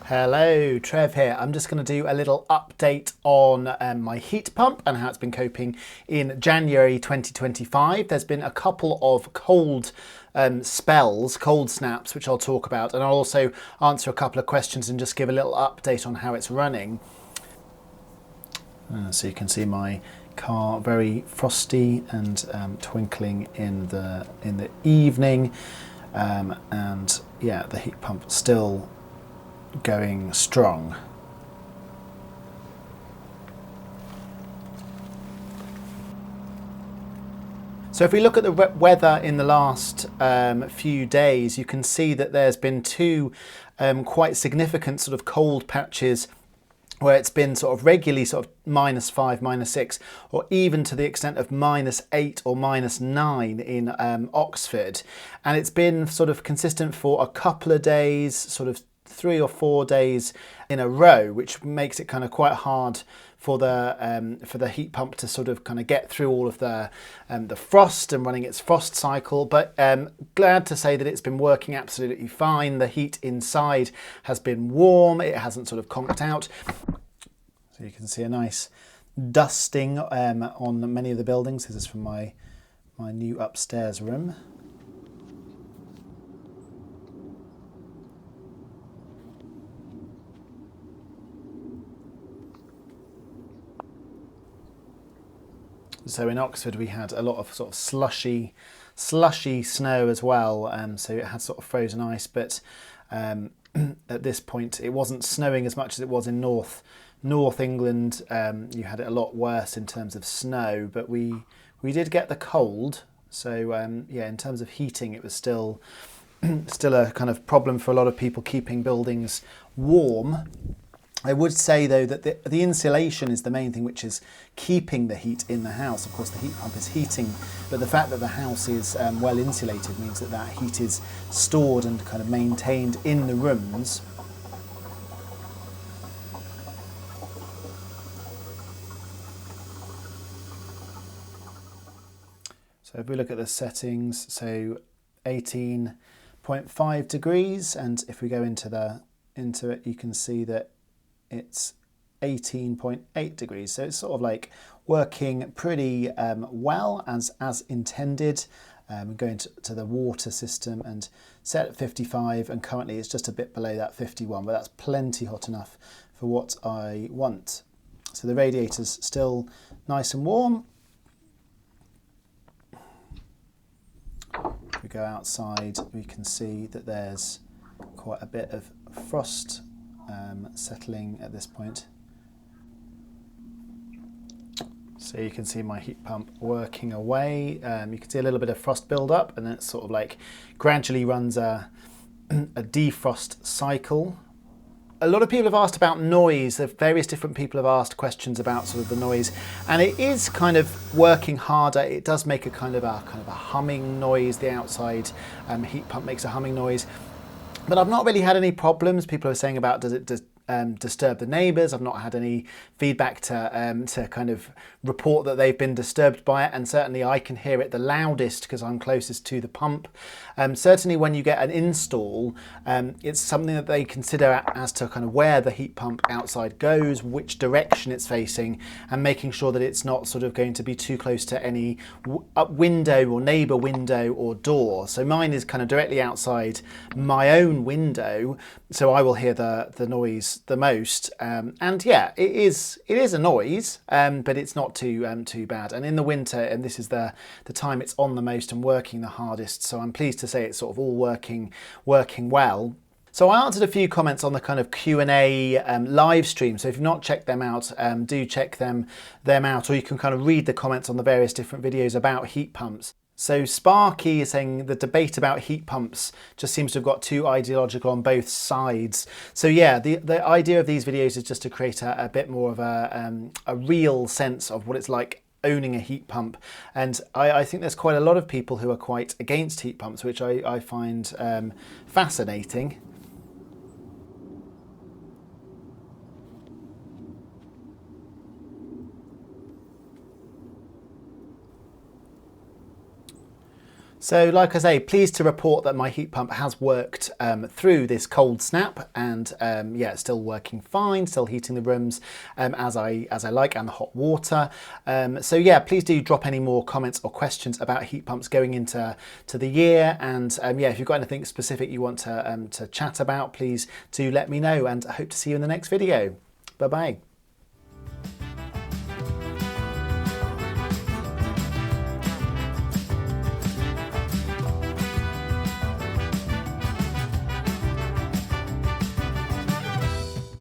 Hello, Trev here. I'm just going to do a little update on my heat pump and how it's been coping in January 2025. There's been a couple of cold spells, cold snaps, which I'll talk about, and I'll also answer a couple of questions and just give a little update on how it's running. So you can see my car very frosty and twinkling in the evening, and yeah, the heat pump still going strong. So if we look at the weather in the last few days, you can see that there's been two quite significant sort of cold patches where it's been sort of regularly sort of -5, -6, or even to the extent of -8 or -9 in Oxford. And it's been sort of consistent for a couple of days, sort of 3 or 4 days in a row, which makes it kind of quite hard for the heat pump to sort of kind of get through all of the frost and running its frost cycle. But glad to say that it's been working absolutely fine. The heat inside has been warm. It hasn't sort of conked out. So you can see a nice dusting on many of the buildings. This is from my new upstairs room. So in Oxford we had a lot of sort of slushy snow as well, so it had sort of frozen ice, but at this point it wasn't snowing as much as it was in North England. You had it a lot worse in terms of snow, but we did get the cold, so yeah, in terms of heating it was still a kind of problem for a lot of people keeping buildings warm. I would say though that the insulation is the main thing which is keeping the heat in the house. Of course the heat pump is heating, but the fact that the house is well insulated means that that heat is stored and kind of maintained in the rooms. So if we look at the settings, so 18.5 degrees, and if we go into it you can see that it's 18.8 degrees, so it's sort of like working pretty well as intended. Going to the water system and set at 55, and currently it's just a bit below that 51, but that's plenty hot enough for what I want. So the radiator's still nice and warm. If we go outside we can see that there's quite a bit of frost settling at this point. So you can see my heat pump working away. You can see a little bit of frost build up, and then it sort of like gradually runs a defrost cycle. A lot of people have asked about noise. Various different people have asked questions about sort of the noise, and it is kind of working harder. It does make a kind of a humming noise. The outside heat pump makes a humming noise. But I've not really had any problems. People are saying about does it disturb the neighbours. I've not had any feedback to kind of report that they've been disturbed by it, and certainly I can hear it the loudest because I'm closest to the pump. Certainly when you get an install, it's something that they consider as to kind of where the heat pump outside goes, which direction it's facing, and making sure that it's not sort of going to be too close to any window or neighbour window or door. So mine is kind of directly outside my own window, so I will hear the noise the most, and yeah, it is a noise, but it's not too bad. And in the winter, and this is the time it's on the most and working the hardest, so I'm pleased to say it's sort of all working well. So I answered a few comments on the kind of Q&A live stream, so if you've not checked them out, do check them out, or you can kind of read the comments on the various different videos about heat pumps. So Sparky is saying the debate about heat pumps just seems to have got too ideological on both sides. So yeah, the idea of these videos is just to create a bit more of a real sense of what it's like owning a heat pump. And I think there's quite a lot of people who are quite against heat pumps, which I find fascinating. So like I say, pleased to report that my heat pump has worked through this cold snap, and yeah, it's still working fine, still heating the rooms as I like, and the hot water. So yeah, please do drop any more comments or questions about heat pumps going into the year, and yeah, if you've got anything specific you want to chat about, please do let me know, and I hope to see you in the next video. Bye bye.